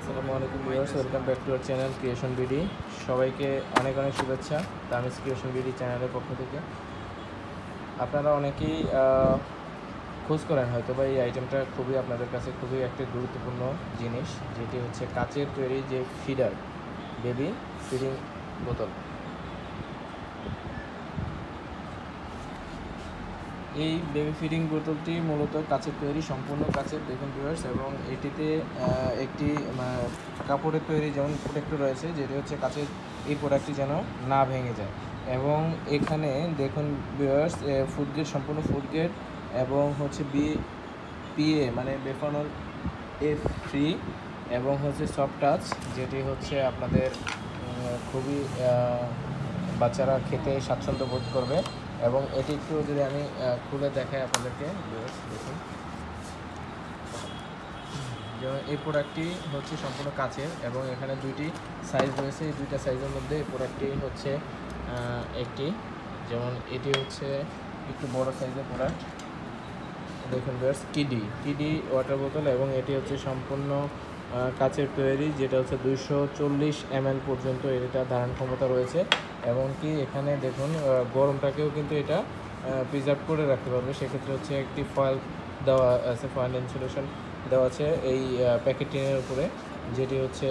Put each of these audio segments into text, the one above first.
আসসালামু আলাইকুম viewers, welcome back to our channel creation BD. সবাইকে অনেক অনেক শুভেচ্ছা তামিজ ক্রিয়েশন বিডি চ্যানেলের পক্ষ থেকে। আপনারা অনেকেই খোঁজ করেন হয়তো বা এই আইটেমটা খুবই আপনাদের কাছে খুবই একটা গুরুত্বপূর্ণ জিনিস, যেটি হচ্ছে কাচের তৈরি যে ফিডার, বেবি ফিডিং বোতল। এই বেবি ফিডিং বোতলটি মূলত কাচের তৈরি, সম্পূর্ণ কাচের, দেখুন ভিউয়ার্স, এবং এটিতে একটি কাপড়ের তৈরি যেমন প্রোটেক্টর রয়েছে, যেটি হচ্ছে কাচের এই প্রোডাক্টটি যেন না ভেঙে যায়। এবং এখানে দেখুন ভিউয়ার্স, ফুড গ্রেড, সম্পূর্ণ ফুড গ্রেড, এবং হচ্ছে বিপিএ মানে বেফনল এফ ফ্রি, এবং হচ্ছে সফট টাচ, যেটি হচ্ছে আপনাদের খুবই বাচ্চারা খেতে স্বাচ্ছন্দ্য বোধ করবে। এবং এটি একটু যদি আমি খুলে দেখাই আপনাদেরকে, দেখুন, যেমন এই প্রোডাক্টটি হচ্ছে সম্পূর্ণ কাচের, এবং এখানে দুইটি সাইজ রয়েছে। এই দুইটা সাইজের মধ্যে এই প্রোডাক্টটি হচ্ছে একটি, যেমন এটি হচ্ছে একটু বড় সাইজের প্রোডাক্ট, দেখুন ভিউয়ার্স, কিডি ওয়াটার বোতল, এবং এটি হচ্ছে সম্পূর্ণ কাচের তৈরি, যেটা হচ্ছে 240 ml পর্যন্ত এটা ধারণ ক্ষমতা রয়েছে। এমনকি এখানে দেখুন গরমটাকেও কিন্তু এটা প্রিজার্ভ করে রাখতে পারবে। সেক্ষেত্রে হচ্ছে একটি ফয়েল দেওয়া আছে, ফয়েল ইনসুলেশন দেওয়া আছে এই প্যাকেট টিনের উপরে, যেটি হচ্ছে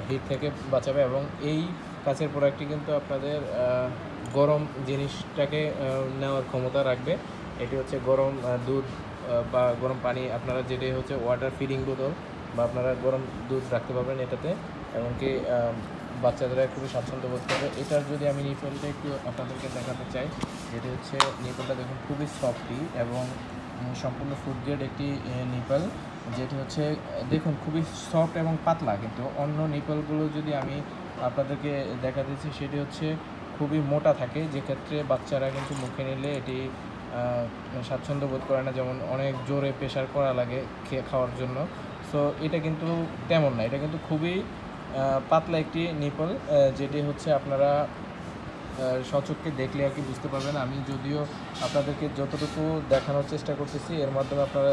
হিট থেকে বাঁচাবে। এবং এই কাচের প্রোডাক্টটি কিন্তু আপনাদের গরম জিনিসটাকে নেওয়ার ক্ষমতা রাখবে। এটি হচ্ছে গরম দুধ বা গরম পানি, আপনারা যেটি হচ্ছে ওয়াটার ফিডিং বোতল, বা আপনারা গরম দুধ রাখতে পারবেন এটাতে, এমনকি বাচ্চাদেরা খুবই স্বাচ্ছন্দ্য বোধ করবে। এটার যদি আমি নিপলটা একটু আপনাদেরকে দেখাতে চাই, যেটি হচ্ছে নিপলটা দেখুন খুবই সফটি এবং সম্পূর্ণ ফুড গ্রেড একটি নিপল, যেটি হচ্ছে দেখুন খুবই সফট এবং পাতলা। কিন্তু অন্য নিপলগুলো যদি আমি আপনাদেরকে দেখা দিচ্ছি, সেটি হচ্ছে খুবই মোটা থাকে, যেক্ষেত্রে বাচ্চারা কিন্তু মুখে নিলে এটি স্বাচ্ছন্দ্য বোধ করে না, যেমন অনেক জোরে প্রেশার করা লাগে খাওয়ার জন্য। সো এটা কিন্তু তেমন না, এটা কিন্তু খুবই পাতলা একটি নিপল, যেটি হচ্ছে আপনারা সচক্ষে দেখলে আর কি বুঝতে পারবেন। আমি যদিও আপনাদেরকে যতটুকু দেখানোর চেষ্টা করতেছি, এর মাধ্যমে আপনারা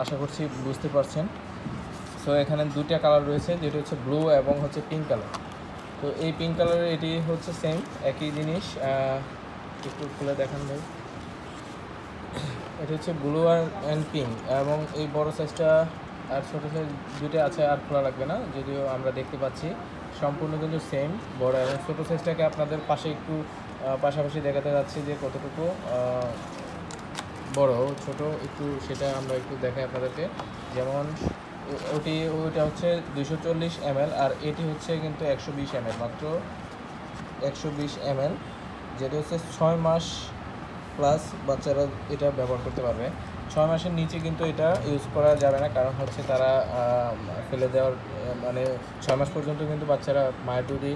আশা করছি বুঝতে পারছেন। সো এখানে দুটা কালার রয়েছে, যেটি হচ্ছে ব্লু এবং হচ্ছে পিঙ্ক কালার। তো এই পিঙ্ক কালারের এটি হচ্ছে সেম একই জিনিস, একটু খুলে দেখান ভাই। এটা হচ্ছে ব্লু অ্যান্ড পিঙ্ক, এবং এই বড় সাইজটা আর ছোটো সাইজ দুটো আছে, আর খোলা লাগবে না, যদিও আমরা দেখতে পাচ্ছি সম্পূর্ণ কিন্তু সেম বড়। এবং ছোটো সাইজটাকে আপনাদের পাশে একটু পাশাপাশি দেখাতে যাচ্ছি যে কতটুকু বড় ছোট, একটু সেটা আমরা একটু দেখাই আপনাদেরকে। যেমন ওইটা হচ্ছে 240 ml, আর এটি হচ্ছে কিন্তু 120 ml, মাত্র 120 ml, যেটা হচ্ছে 6 মাস প্লাস বাচ্চারা এটা ব্যবহার করতে পারবে। 6 মাসের নিচে কিন্তু এটা ইউজ করা যাবে না, কারণ হচ্ছে তারা ফেলে দেওয়ার মানে 6 মাস পর্যন্ত কিন্তু বাচ্চারা মায়ের দুধই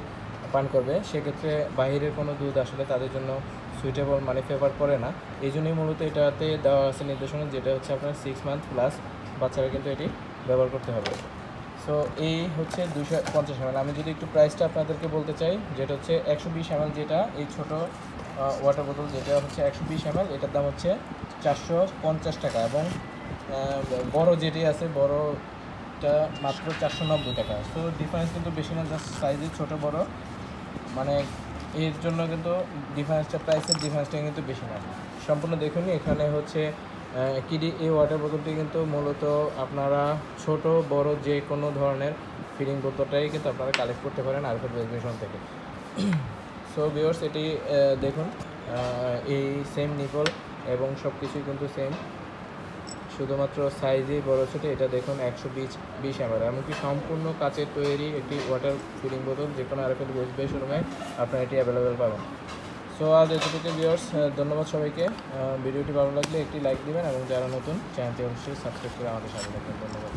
পান করবে। সেক্ষেত্রে বাহিরের কোনো দুধ আসলে তাদের জন্য সুইটেবল মানে ফেভার করে না। এই জন্যই মূলত এটাতে দেওয়া আছে নির্দেশনা, যেটা হচ্ছে আপনার 6 মান্থ প্লাস বাচ্চারা কিন্তু এটি ব্যবহার করতে হবে। সো এই হচ্ছে 250 ml। আমি যদি একটু প্রাইসটা আপনাদেরকে বলতে চাই, যেটা হচ্ছে 120 ml, যেটা এই ছোটো ওয়াটার বোতল, যেটা হচ্ছে 120 ml, এটার দাম হচ্ছে 450 টাকা। এবং বড় যেটি আছে, বড়টা মাত্র 490 টাকা। সো ডিফারেন্স কিন্তু বেশি না, জাস্ট সাইজে ছোটো বড়, মানে এর জন্য কিন্তু ডিফারেন্সটা, প্রাইসের ডিফারেন্সটা কিন্তু বেশি না। সম্পূর্ণ দেখুন, এখানে হচ্ছে কিডি এই ওয়াটার বোতলটি কিন্তু মূলত আপনারা ছোট বড় যে কোনো ধরনের ফিডিং বোতলটাই কিন্তু আপনারা কালেক্ট করতে পারেন আরফেল বেসবেশন থেকে। সো ভিউয়ার্স, এটি দেখুন এই সেম নিপল এবং সব কিছুই কিন্তু সেম, শুধুমাত্র সাইজেই বড় ছোটো। এটা দেখুন 120 ml, এমনকি সম্পূর্ণ কাচের তৈরি একটি ওয়াটার ফিডিং বোতল, যে কোনো আরফেল বেসবেশন শোরুমে আপনারা এটি অ্যাভেলেবেল পাবেন। সো আজ এতটুকু ভিউয়ার্স, ধন্যবাদ সবাইকে। ভিডিওটি ভালো লাগলে একটি লাইক দিবেন, এবং যারা নতুন চ্যানেলটি অবশ্যই সাবস্ক্রাইব করে আমাদের সাথে থাকবেন। ধন্যবাদ।